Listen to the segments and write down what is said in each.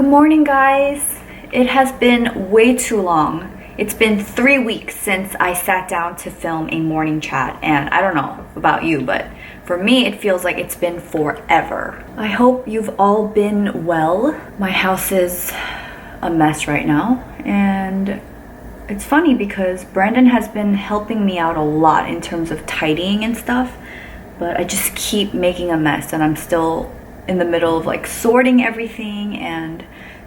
Good morning, guys. It has been way too long. It's been 3 weeks since I sat down to film a morning chat, and I don't know about you, but for me it feels like it's been forever. I hope you've all been well. My house is a mess right now, and it's funny because Brandon has been helping me out a lot in terms of tidying and stuff, but I just keep making a mess, and I'm still in the middle of like sorting everything and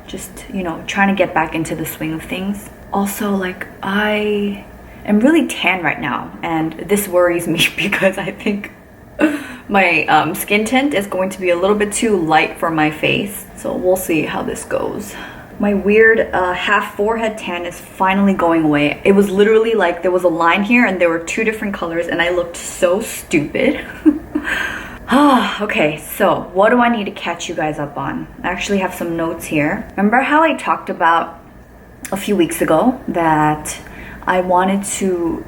just, trying to get back into the swing of things. Also, like, I am really tan right now, and this worries me because I think my skin tint is going to be a little bit too light for my face. So we'll see how this goes. My weird half forehead tan is finally going away. It was literally like there was a line here and there were two different colors and I looked so stupid. Okay, so what do I need to catch you guys up on? I actually have some notes here. Remember how I talked about a few weeks ago that I wanted to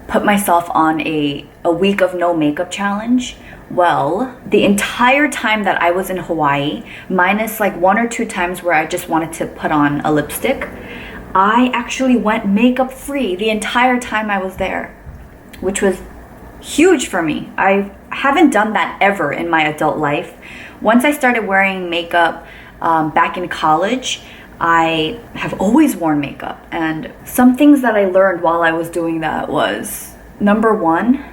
put myself on a week of no makeup challenge? Well, the entire time that I was in Hawaii, minus like 1 or 2 times where I just wanted to put on a lipstick, I actually went makeup free the entire time I was there, which was huge for me. I haven't done that ever in my adult life. Once I started wearing makeup back in college, I have always worn makeup. And some things that I learned while I was doing that was, number one,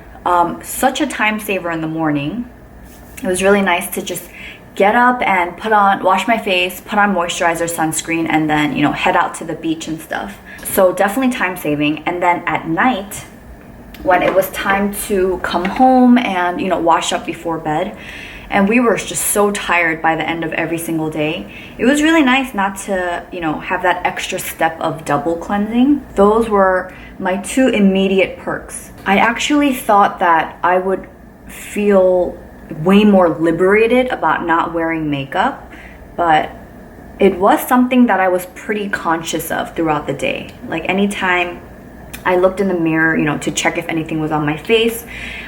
such a time saver in the morning. It was really nice to just get up and wash my face, put on moisturizer, sunscreen, and then, head out to the beach and stuff. So definitely time saving. And then at night, when it was time to come home and, wash up before bed, and we were just so tired by the end of every single day, it was really nice not to, have that extra step of double cleansing. Those were my 2 immediate perks. I actually thought that I would feel way more liberated about not wearing makeup, but it was something that I was pretty conscious of throughout the day. Like anytime I looked in the mirror, to check if anything was on my face,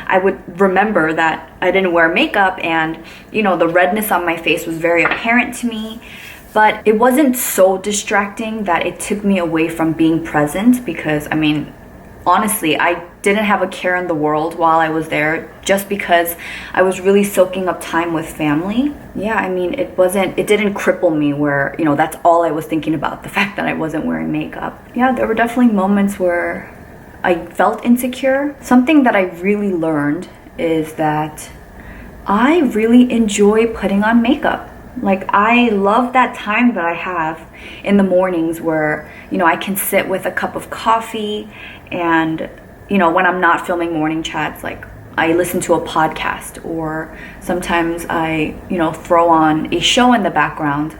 I would remember that I didn't wear makeup and, the redness on my face was very apparent to me. But it wasn't so distracting that it took me away from being present because, honestly, I didn't have a care in the world while I was there just because I was really soaking up time with family. Yeah, it didn't cripple me where, that's all I was thinking about, the fact that I wasn't wearing makeup. Yeah, there were definitely moments where I felt insecure. Something that I really learned is that I really enjoy putting on makeup. Like, I love that time that I have in the mornings where, I can sit with a cup of coffee and, when I'm not filming morning chats, like I listen to a podcast, or sometimes I, throw on a show in the background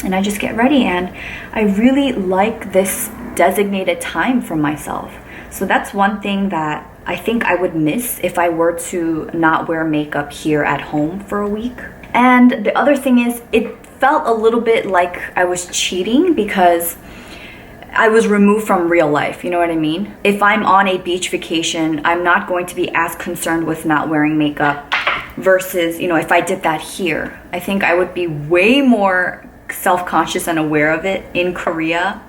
and I just get ready, and I really like this designated time for myself. So that's one thing that I think I would miss if I were to not wear makeup here at home for a week. And the other thing is, it felt a little bit like I was cheating because I was removed from real life, you know what I mean? If I'm on a beach vacation, I'm not going to be as concerned with not wearing makeup versus, if I did that here. I think I would be way more self-conscious and aware of it in Korea,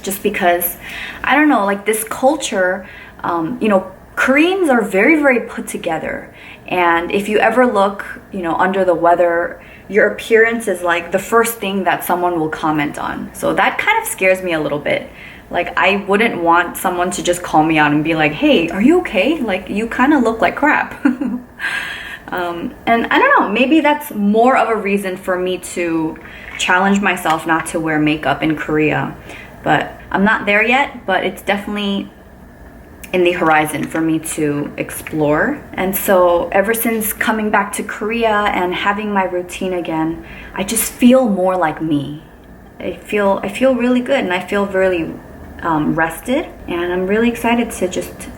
just because, I don't know, like this culture, Koreans are very, very put together. And if you ever look, under the weather, your appearance is like the first thing that someone will comment on. So that kind of scares me a little bit. Like, I wouldn't want someone to just call me out and be like, hey, are you okay? Like, you kind of look like crap. And I don't know, maybe that's more of a reason for me to challenge myself not to wear makeup in Korea. But I'm not there yet, but it's definitely in the horizon for me to explore. And so ever since coming back to Korea and having my routine again, I just feel more like me. I feel really good, and I feel really rested, and I'm really excited to just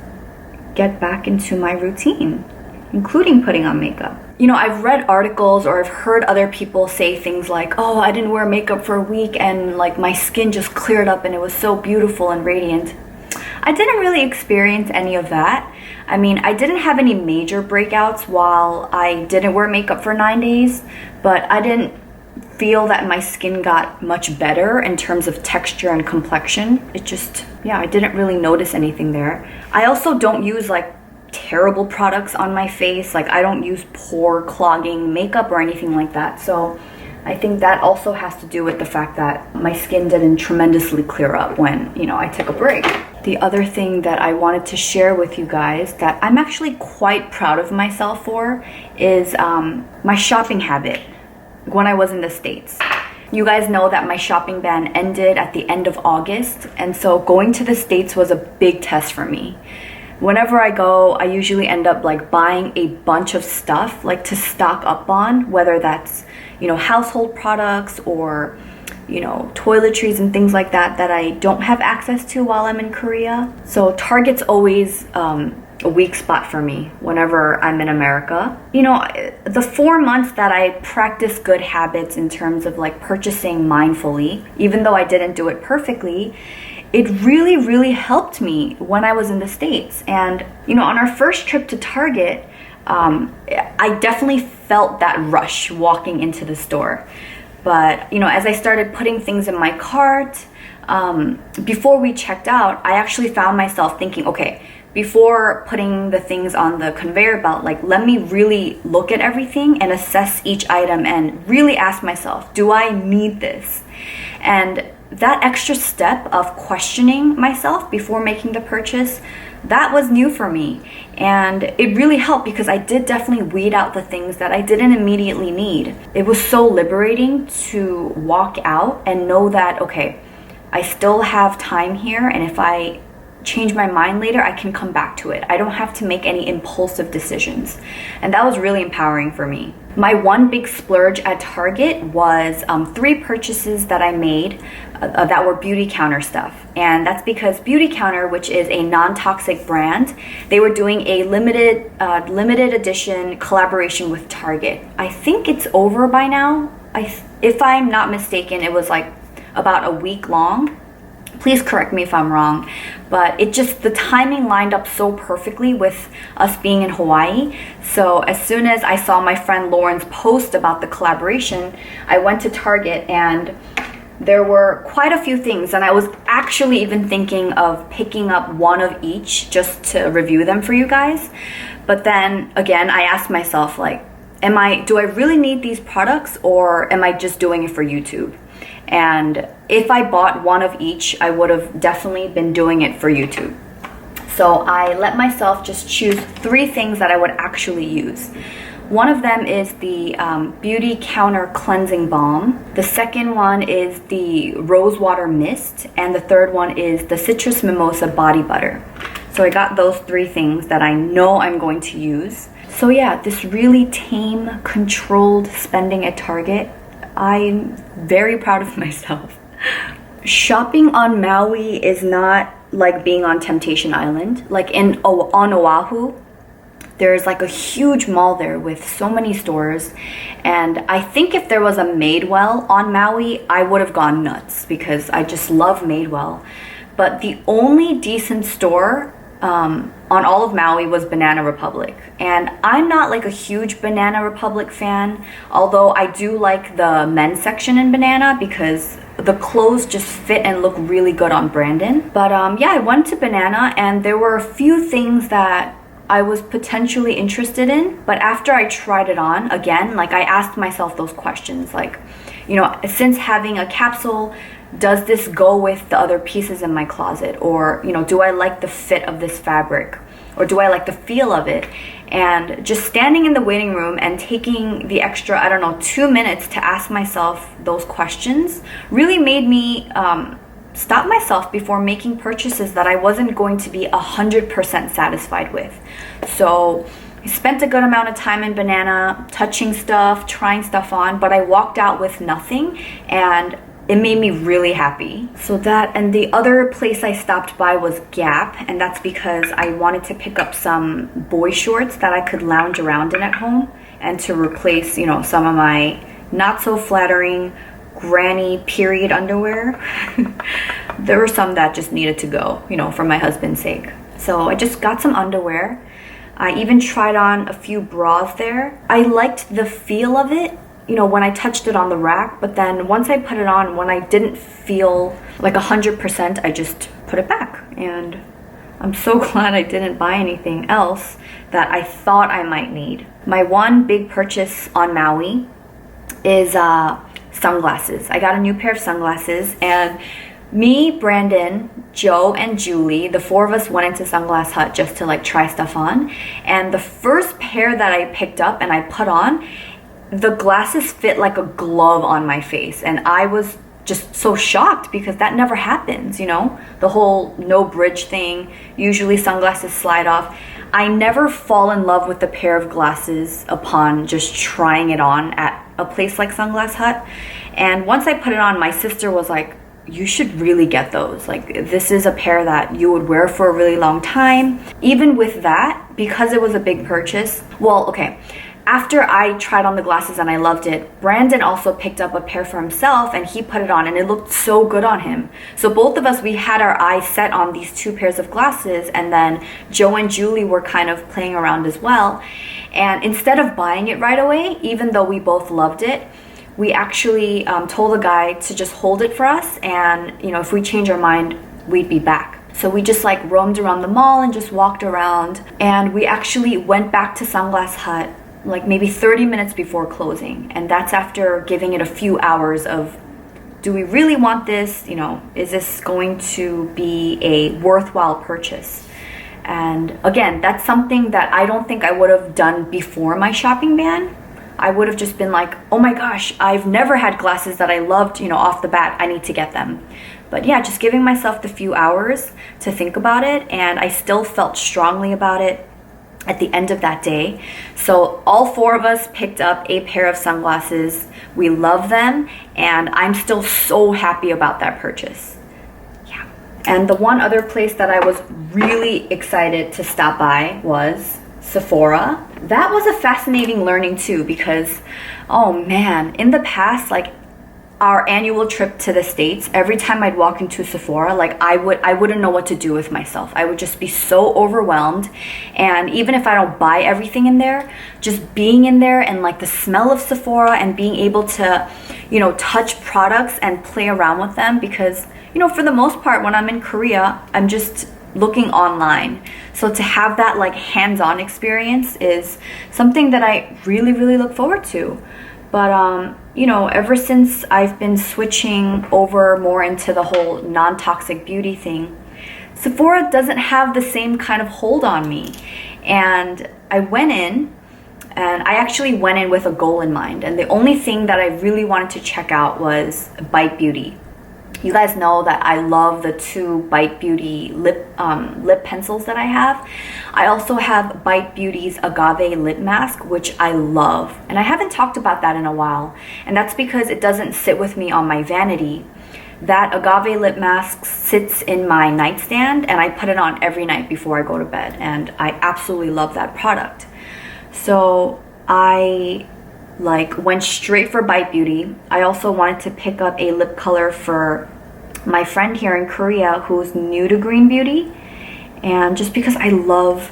get back into my routine, including putting on makeup. I've read articles or I've heard other people say things like, oh, I didn't wear makeup for a week and like my skin just cleared up and it was so beautiful and radiant. I didn't really experience any of that. I didn't have any major breakouts while I didn't wear makeup for 9 days, but I didn't feel that my skin got much better in terms of texture and complexion. It just, yeah, I didn't really notice anything there. I also don't use like terrible products on my face. Like I don't use pore clogging makeup or anything like that. So I think that also has to do with the fact that my skin didn't tremendously clear up when, you know, I took a break. The other thing that I wanted to share with you guys that I'm actually quite proud of myself for is my shopping habit when I was in the States. You guys know that my shopping ban ended at the end of August, and so going to the States was a big test for me. Whenever I go, I usually end up like buying a bunch of stuff like to stock up on, whether that's, you know, household products or, you know, toiletries and things like that that I don't have access to while I'm in Korea. So Target's always a weak spot for me whenever I'm in America. You know, the 4 months that I practiced good habits in terms of like purchasing mindfully, even though I didn't do it perfectly, it really, really helped me when I was in the States. And, you know, on our first trip to Target, I definitely felt that rush walking into the store. But, you know, as I started putting things in my cart, before we checked out, I actually found myself thinking, okay, before putting the things on the conveyor belt, like let me really look at everything and assess each item and really ask myself, do I need this? And that extra step of questioning myself before making the purchase, that was new for me. And it really helped because I did definitely weed out the things that I didn't immediately need. It was so liberating to walk out and know that, okay, I still have time here, and if I change my mind later, I can come back to it. I don't have to make any impulsive decisions. And that was really empowering for me. My one big splurge at Target was 3 purchases that I made that were Beauty Counter stuff. And that's because Beauty Counter, which is a non-toxic brand, they were doing a limited edition collaboration with Target. I think it's over by now. If I'm not mistaken, it was like about a week long. Please correct me if I'm wrong, but the timing lined up so perfectly with us being in Hawaii. So as soon as I saw my friend Lauren's post about the collaboration, I went to Target and there were quite a few things, and I was actually even thinking of picking up one of each just to review them for you guys. But then again, I asked myself, like, do I really need these products, or am I just doing it for YouTube? And if I bought one of each, I would have definitely been doing it for YouTube. So I let myself just choose 3 things that I would actually use. One of them is the Beauty Counter Cleansing Balm. The second one is the Rose Water Mist. And the third one is the Citrus Mimosa Body Butter. So I got those 3 things that I know I'm going to use. So yeah, this really tame, controlled spending at Target. I'm very proud of myself. Shopping on Maui is not like being on Temptation Island. Like on Oahu, there's like a huge mall there with so many stores. And I think if there was a Madewell on Maui, I would have gone nuts because I just love Madewell. But the only decent store on all of Maui was Banana Republic. And I'm not like a huge Banana Republic fan, although I do like the men's section in Banana because the clothes just fit and look really good on Brandon. But yeah, I went to Banana and there were a few things that I was potentially interested in, but after I tried it on, again, like I asked myself those questions, like, you know, since having a capsule, does this go with the other pieces in my closet? Or, you know, do I like the fit of this fabric? Or do I like the feel of it? And just standing in the waiting room and taking the extra, I don't know, 2 minutes to ask myself those questions really made me stop myself before making purchases that I wasn't going to be 100% satisfied with. So I spent a good amount of time in Banana, touching stuff, trying stuff on, but I walked out with nothing, and it made me really happy. So that, and the other place I stopped by was Gap, and that's because I wanted to pick up some boy shorts that I could lounge around in at home, and to replace, you know, some of my not so flattering granny period underwear. There were some that just needed to go, you know, for my husband's sake. So I just got some underwear. I even tried on a few bras there. I liked the feel of it, you know, when I touched it on the rack, but then once I put it on, when I didn't feel like 100%, I just put it back. And I'm so glad I didn't buy anything else that I thought I might need. My one big purchase on Maui is sunglasses. I got a new pair of sunglasses, and me, Brandon, Joe, and Julie, the four of us went into Sunglass Hut just to like try stuff on. And the first pair that I picked up and I put on, the glasses fit like a glove on my face, and I was just so shocked because that never happens, you know? The whole no bridge thing, usually sunglasses slide off. I never fall in love with a pair of glasses upon just trying it on at a place like Sunglass Hut. And once I put it on, my sister was like, you should really get those. Like, this is a pair that you would wear for a really long time. Even with that, because it was a big purchase, well, okay, after I tried on the glasses and I loved it, Brandon also picked up a pair for himself and he put it on and it looked so good on him. So both of us, we had our eyes set on these two pairs of glasses, and then Joe and Julie were kind of playing around as well. And instead of buying it right away, even though we both loved it, we actually told the guy to just hold it for us, and you know, if we change our mind, we'd be back. So we just like roamed around the mall and just walked around, and we actually went back to Sunglass Hut like maybe 30 minutes before closing, and that's after giving it a few hours of, do we really want this? You know, is this going to be a worthwhile purchase? And again, that's something that I don't think I would have done before my shopping ban. I would have just been like, oh my gosh, I've never had glasses that I loved, you know, off the bat, I need to get them. But yeah, just giving myself the few hours to think about it, and I still felt strongly about it at the end of that day. So all four of us picked up a pair of sunglasses. We love them, and I'm still so happy about that purchase. Yeah. And the one other place that I was really excited to stop by was Sephora. That was a fascinating learning too, because oh man, in the past, like our annual trip to the States, every time I'd walk into Sephora, like I wouldn't know what to do with myself. I would just be so overwhelmed. And even if I don't buy everything in there, just being in there and like the smell of Sephora and being able to, you know, touch products and play around with them, because, you know, for the most part, when I'm in Korea, I'm just looking online. So to have that like hands-on experience is something that I really, really look forward to. But you know, ever since I've been switching over more into the whole non-toxic beauty thing, Sephora doesn't have the same kind of hold on me. And I went in, and I actually went in with a goal in mind. And the only thing that I really wanted to check out was Bite Beauty. You guys know that I love the two Bite Beauty lip pencils that I have. I also have Bite Beauty's Agave Lip Mask, which I love. And I haven't talked about that in a while. And that's because it doesn't sit with me on my vanity. That Agave Lip Mask sits in my nightstand, and I put it on every night before I go to bed. And I absolutely love that product. So I went straight for Bite Beauty. I also wanted to pick up a lip color for my friend here in Korea who's new to green beauty, and just because I love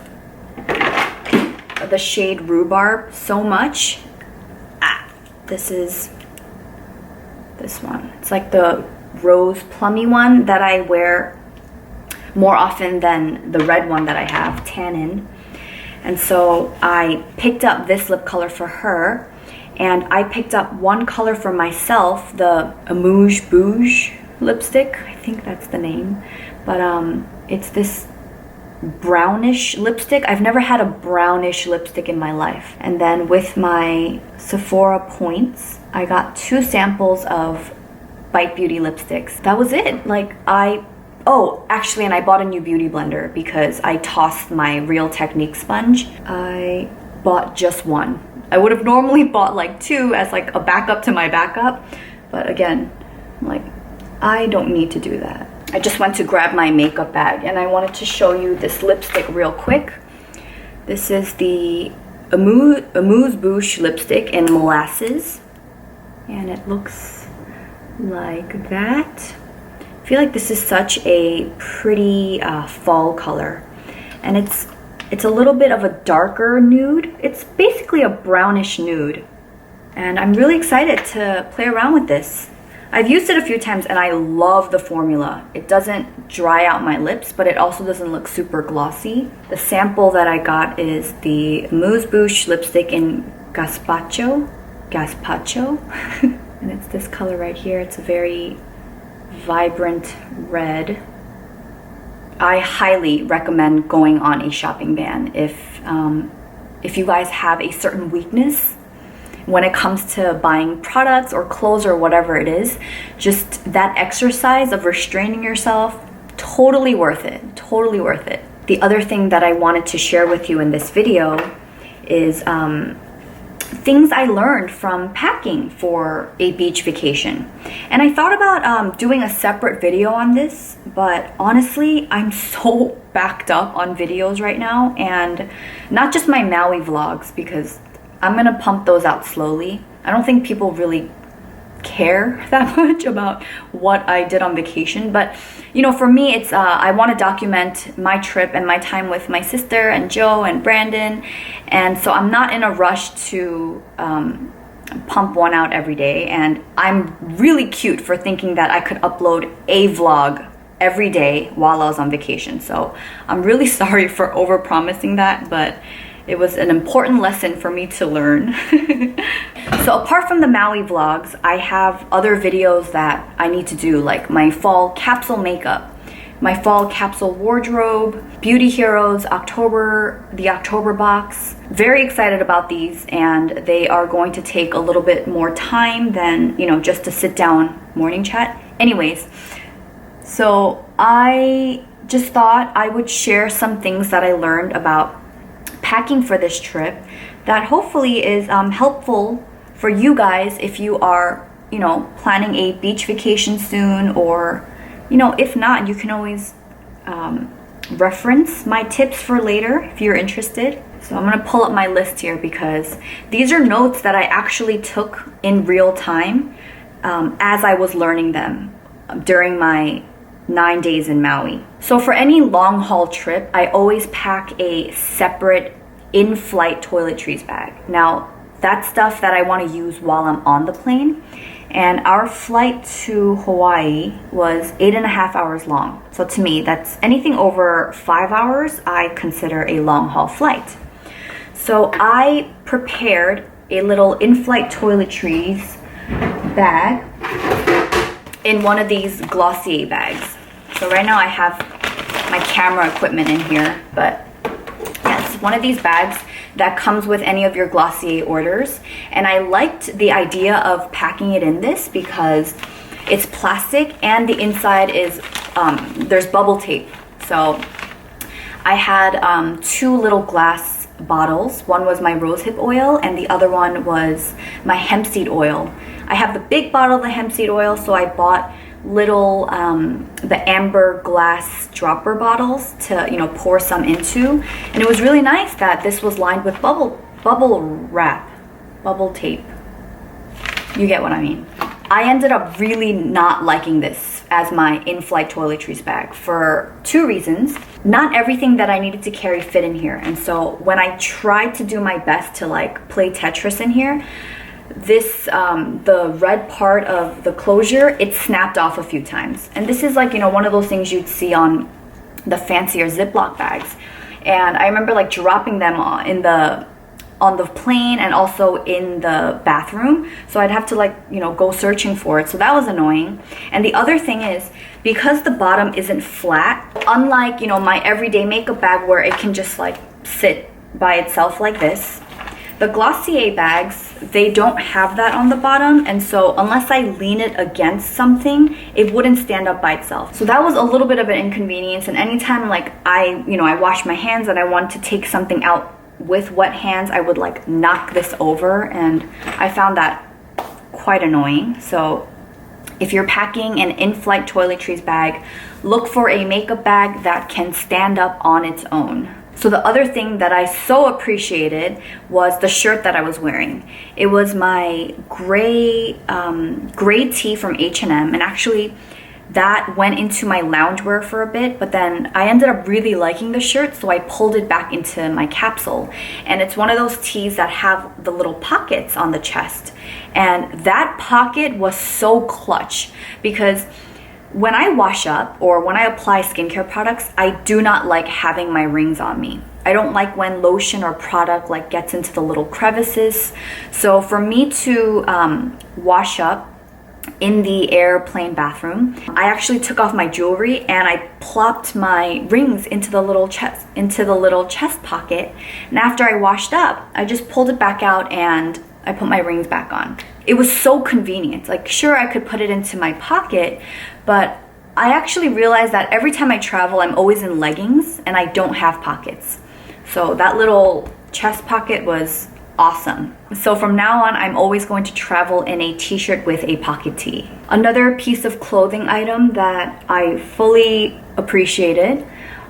the shade Rhubarb so much. This is this one. It's like the rose plummy one that I wear more often than the red one that I have, Tannin. And so I picked up this lip color for her. And I picked up one color for myself, the Amuse Bouge lipstick. I think that's the name. But it's this brownish lipstick. I've never had a brownish lipstick in my life. And then with my Sephora points, I got 2 samples of Bite Beauty lipsticks. That was it. Oh, actually, and I bought a new beauty blender because I tossed my Real Technique sponge. I bought just one. I would have normally bought like 2 as like a backup to my backup, but again, like, I don't need to do that. I just went to grab my makeup bag, and I wanted to show you this lipstick real quick. This is the Amuse Bouche lipstick in Molasses, and it looks like that. I feel like this is such a pretty fall color, and it's a little bit of a darker nude. It's basically a brownish nude. And I'm really excited to play around with this. I've used it a few times and I love the formula. It doesn't dry out my lips, but it also doesn't look super glossy. The sample that I got is the Mousse Bouche lipstick in Gazpacho. And it's this color right here. It's a very vibrant red. I highly recommend going on a shopping ban if you guys have a certain weakness when it comes to buying products or clothes or whatever it is. Just that exercise of restraining yourself, totally worth it, totally worth it. The other thing that I wanted to share with you in this video is things I learned from packing for a beach vacation. And I thought about doing a separate video on this, but honestly, I'm so backed up on videos right now, and not just my Maui vlogs, because I'm gonna pump those out slowly. I don't think people really care that much about what I did on vacation, but you know, for me, it's I want to document my trip and my time with my sister and Joe and Brandon, and so I'm not in a rush to pump one out every day. And I'm really cute for thinking that I could upload a vlog every day while I was on vacation, so I'm really sorry for over promising that, but it was an important lesson for me to learn. So apart from the Maui vlogs, I have other videos that I need to do, like my fall capsule makeup, my fall capsule wardrobe, Beauty Heroes, the October box. Very excited about these, and they are going to take a little bit more time than, you know, just a sit down morning chat. Anyways, so I just thought I would share some things that I learned about packing for this trip that hopefully is helpful for you guys if you are, you know, planning a beach vacation soon, or, you know, if not, you can always reference my tips for later if you're interested. So I'm gonna pull up my list here because these are notes that I actually took in real time as I was learning them during my 9 days in Maui. So for any long haul trip, I always pack a separate in-flight toiletries bag. Now, that's stuff that I want to use while I'm on the plane. And our flight to Hawaii was 8.5 hours long. So to me, that's anything over 5 hours, I consider a long haul flight. So I prepared a little in-flight toiletries bag in one of these Glossier bags. So right now I have my camera equipment in here, but yes, one of these bags that comes with any of your Glossier orders. And I liked the idea of packing it in this because it's plastic and the inside is, there's bubble tape. So I had 2 little glass bottles. One was my rosehip oil and the other one was my hemp seed oil. I have the big bottle of the hemp seed oil, so I bought little the amber glass dropper bottles to, you know, pour some into. And it was really nice that this was lined with bubble wrap, bubble tape. You get what I mean. I ended up really not liking this as my in-flight toiletries bag for 2 reasons. Not everything that I needed to carry fit in here, and so when I tried to do my best to like play Tetris in here, this the red part of the closure, it snapped off a few times. And this is like, you know, one of those things you'd see on the fancier Ziploc bags. And I remember like dropping them on the plane and also in the bathroom, so I'd have to like, you know, go searching for it. So that was annoying. And the other thing is, because the bottom isn't flat, unlike, you know, my everyday makeup bag where it can just like sit by itself like this, the Glossier bags, they don't have that on the bottom, and so unless I lean it against something, it wouldn't stand up by itself. So that was a little bit of an inconvenience. And anytime like I wash my hands and I want to take something out with wet hands, I would like knock this over, and I found that quite annoying. So if you're packing an in-flight toiletries bag, look for a makeup bag that can stand up on its own. So the other thing that I so appreciated was the shirt that I was wearing. It was my gray tee from H&M, and actually that went into my loungewear for a bit, but then I ended up really liking the shirt, so I pulled it back into my capsule. And it's one of those tees that have the little pockets on the chest. And that pocket was so clutch because when I wash up or when I apply skincare products, I do not like having my rings on me. I don't like when lotion or product like gets into the little crevices. So for me to wash up in the airplane bathroom, I actually took off my jewelry and I plopped my rings into the little chest pocket. And after I washed up, I just pulled it back out and I put my rings back on. It was so convenient. Like, sure, I could put it into my pocket, but I actually realized that every time I travel, I'm always in leggings and I don't have pockets. So that little chest pocket was awesome. So from now on, I'm always going to travel in a t-shirt with a pocket tee. Another piece of clothing item that I fully appreciated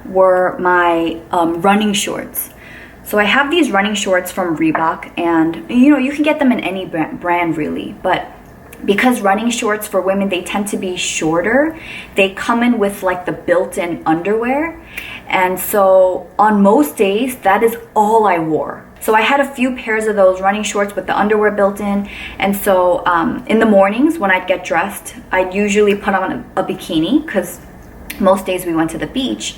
were my running shorts. So I have these running shorts from Reebok, and you can get them in any brand really, but because running shorts for women, they tend to be shorter, they come in with like the built-in underwear. And so on most days, that is all I wore. So I had a few pairs of those running shorts with the underwear built in. And so in the mornings when I'd get dressed, I'd usually put on a bikini because most days we went to the beach.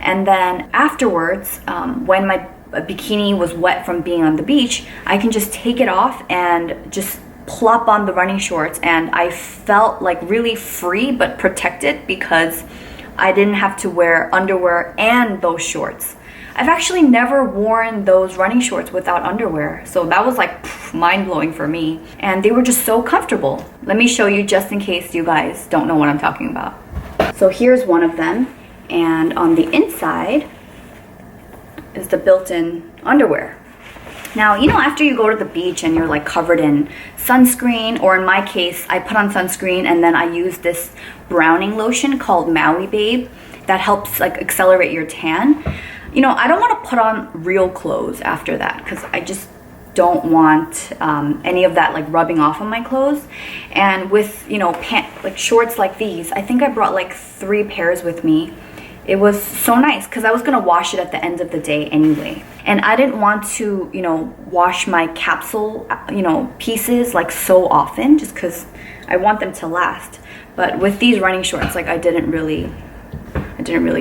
And then afterwards, when my bikini was wet from being on the beach, I can just take it off and just plop on the running shorts, and I felt like really free but protected because I didn't have to wear underwear and those shorts. I've actually never worn those running shorts without underwear, so that was like mind-blowing for me, and they were just so comfortable. Let me show you just in case you guys don't know what I'm talking about. So here's one of them, and on the inside is the built-in underwear. Now, after you go to the beach and you're like covered in sunscreen, or in my case, I put on sunscreen and then I use this browning lotion called Maui Babe that helps like accelerate your tan. I don't want to put on real clothes after that because I just don't want any of that like rubbing off on my clothes. And with, shorts like these, I think I brought like 3 pairs with me. It was so nice because I was going to wash it at the end of the day anyway. And I didn't want to, wash my capsule, pieces like so often just because I want them to last. But with these running shorts, like I didn't really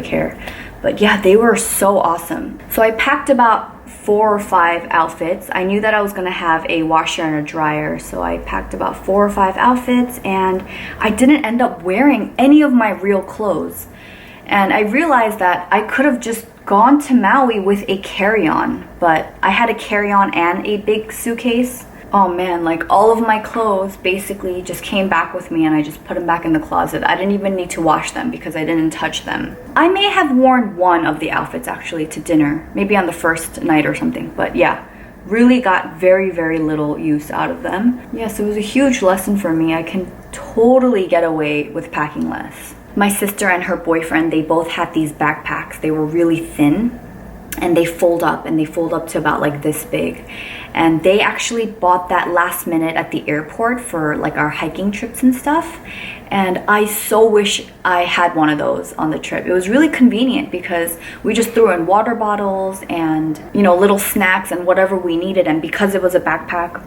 care. But yeah, they were so awesome. So I packed about 4 or 5 outfits. I knew that I was going to have a washer and a dryer. So I packed about 4 or 5 outfits, and I didn't end up wearing any of my real clothes. And I realized that I could have just gone to Maui with a carry-on, but I had a carry-on and a big suitcase. Oh man, like all of my clothes basically just came back with me and I just put them back in the closet. I didn't even need to wash them because I didn't touch them. I may have worn one of the outfits actually to dinner, maybe on the first night or something, but yeah, really got very, very little use out of them. Yes, it was a huge lesson for me. I can totally get away with packing less. My sister and her boyfriend, they both had these backpacks. They were really thin and they fold up to about like this big. And they actually bought that last minute at the airport for like our hiking trips and stuff. And I so wish I had one of those on the trip. It was really convenient because we just threw in water bottles and, little snacks and whatever we needed. And because it was a backpack,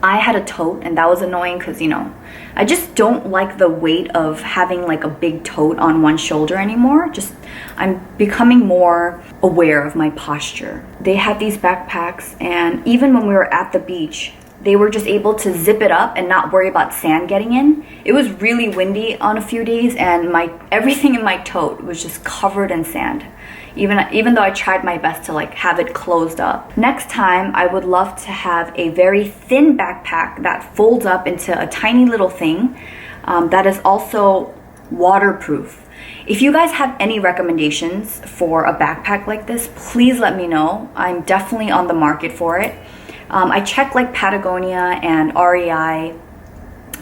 I had a tote, and that was annoying because, I just don't like the weight of having like a big tote on one shoulder anymore. I'm becoming more aware of my posture. They had these backpacks, and even when we were at the beach, they were just able to zip it up and not worry about sand getting in. It was really windy on a few days, and everything in my tote was just covered in sand. Even though I tried my best to like have it closed up. Next time, I would love to have a very thin backpack that folds up into a tiny little thing that is also waterproof. If you guys have any recommendations for a backpack like this, please let me know. I'm definitely on the market for it. I checked like Patagonia and REI,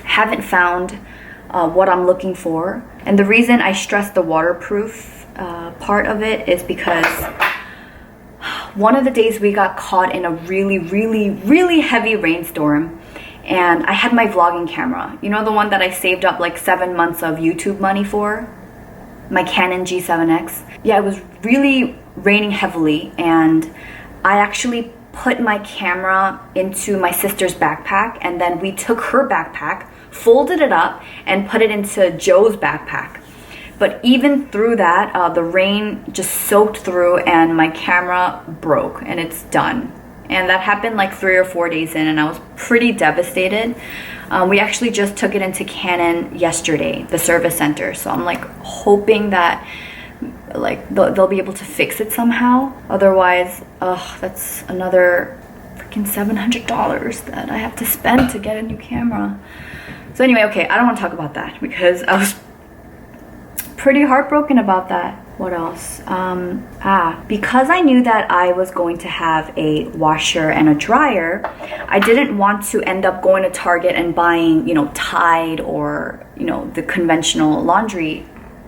haven't found what I'm looking for. And the reason I stress the waterproof part of it is because one of the days we got caught in a really, really, really heavy rainstorm, and I had my vlogging camera. The one that I saved up like 7 months of YouTube money for? My Canon G7X. Yeah, it was really raining heavily, and I actually put my camera into my sister's backpack, and then we took her backpack, folded it up, and put it into Joe's backpack. But even through that, the rain just soaked through and my camera broke, and it's done. And that happened like 3 or 4 days in, and I was pretty devastated. We actually just took it into Canon yesterday, the service center. So I'm like hoping that like they'll be able to fix it somehow. Otherwise, that's another freaking $700 that I have to spend to get a new camera. So anyway, okay, I don't want to talk about that because I was pretty heartbroken about that. What else? Because I knew that I was going to have a washer and a dryer, I didn't want to end up going to Target and buying, Tide or, the conventional laundry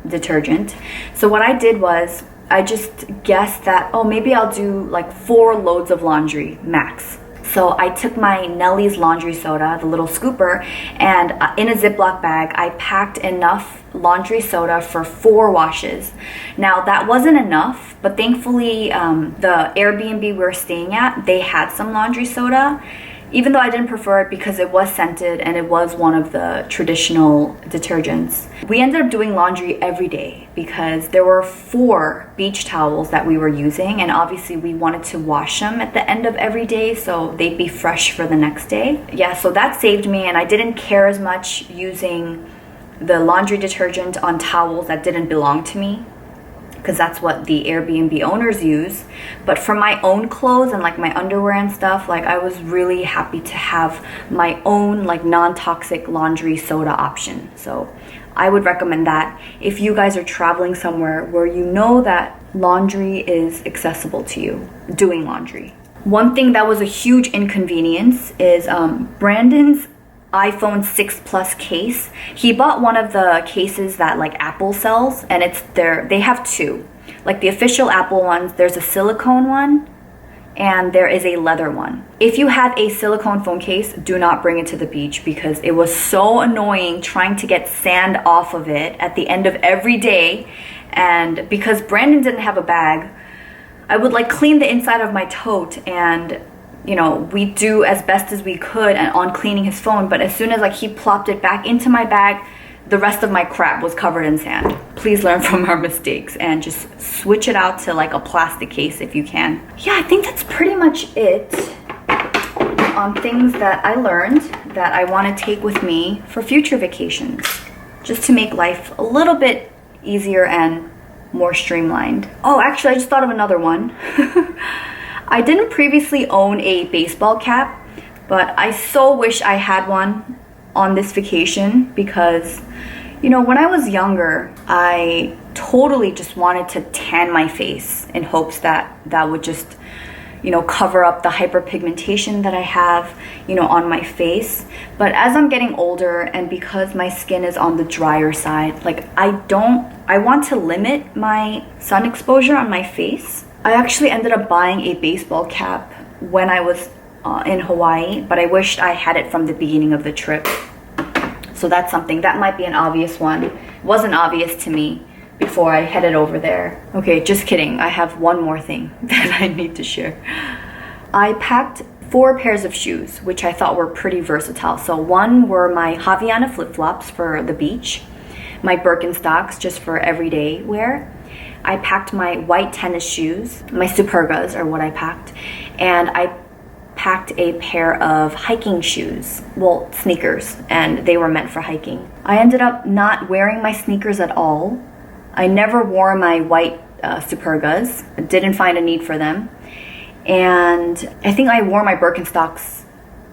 detergent. So what I did was I just guessed that, maybe I'll do like 4 loads of laundry max. So I took my Nellie's laundry soda, the little scooper, and in a Ziploc bag, I packed enough laundry soda for 4 washes. Now that wasn't enough, but thankfully the Airbnb we were staying at, they had some laundry soda, even though I didn't prefer it because it was scented and it was one of the traditional detergents. We ended up doing laundry every day because there were 4 beach towels that we were using, and obviously we wanted to wash them at the end of every day so they'd be fresh for the next day. Yeah, so that saved me, and I didn't care as much using the laundry detergent on towels that didn't belong to me, because that's what the Airbnb owners use. But for my own clothes and like my underwear and stuff, like I was really happy to have my own like non-toxic laundry soda option. So I would recommend that if you guys are traveling somewhere where you know that laundry is accessible to you, doing laundry. One thing that was a huge inconvenience is Brandon's iPhone 6 Plus case. He bought one of the cases that like Apple sells, and they have 2. Like the official Apple ones, there's a silicone one and there is a leather one. If you have a silicone phone case, do not bring it to the beach because it was so annoying trying to get sand off of it at the end of every day. And because Brandon didn't have a bag, I would like clean the inside of my tote, and we do as best as we could on cleaning his phone, but as soon as like he plopped it back into my bag, the rest of my crap was covered in sand. Please learn from our mistakes and just switch it out to like a plastic case if you can. Yeah, I think that's pretty much it on things that I learned that I want to take with me for future vacations, just to make life a little bit easier and more streamlined. Oh, actually, I just thought of another one. I didn't previously own a baseball cap, but I so wish I had one on this vacation because, when I was younger, I totally just wanted to tan my face in hopes that that would just, cover up the hyperpigmentation that I have, on my face. But as I'm getting older and because my skin is on the drier side, like I want to limit my sun exposure on my face. I actually ended up buying a baseball cap when I was in Hawaii, but I wished I had it from the beginning of the trip. So that's something that might be an obvious one. It wasn't obvious to me before I headed over there. Okay, just kidding. I have one more thing that I need to share. I packed 4 pairs of shoes, which I thought were pretty versatile. So one were my Havaiana flip-flops for the beach, my Birkenstocks just for everyday wear. I packed my white tennis shoes, my Supergas are what I packed, and I packed a pair of hiking shoes, well, sneakers, and they were meant for hiking. I ended up not wearing my sneakers at all. I never wore my white Supergas, didn't find a need for them, and I think I wore my Birkenstocks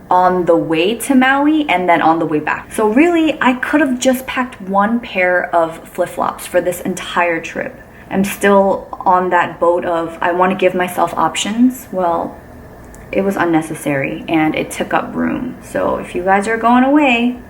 on the way to Maui and then on the way back. So really, I could have just packed 1 pair of flip-flops for this entire trip. I'm still on that boat of I want to give myself options. Well, it was unnecessary and it took up room. So if you guys are going away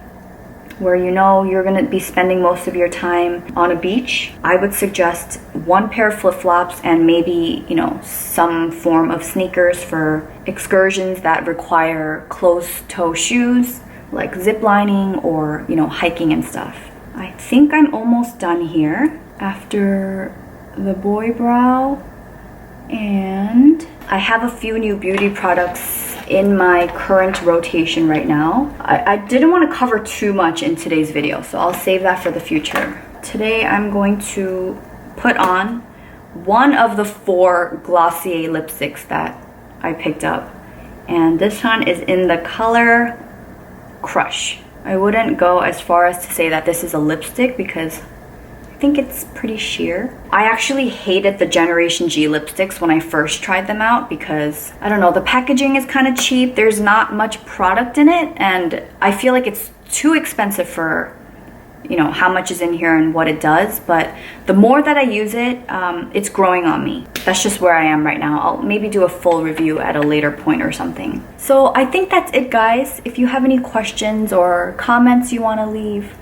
where you're going to be spending most of your time on a beach, I would suggest 1 pair of flip-flops and maybe, some form of sneakers for excursions that require closed-toe shoes like zip lining or, hiking and stuff. I think I'm almost done here. After the boy brow, And I have a few new beauty products in my current rotation right now. I didn't want to cover too much in today's video, so I'll save that for the future. Today I'm going to put on one of the 4 Glossier lipsticks that I picked up. And this one is in the color Crush. I wouldn't go as far as to say that this is a lipstick because I think it's pretty sheer. I actually hated the Generation G lipsticks when I first tried them out because, I don't know, the packaging is kind of cheap. There's not much product in it, and I feel like it's too expensive for, you know, how much is in here and what it does. But the more that I use it, it's growing on me. That's just where I am right now. I'll maybe do a full review at a later point or something. So I think that's it, guys. If you have any questions or comments you want to leave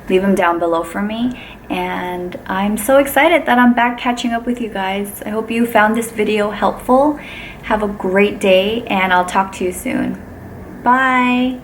them down below for me. And I'm so excited that I'm back catching up with you guys. I hope you found this video helpful. Have a great day, and I'll talk to you soon. Bye.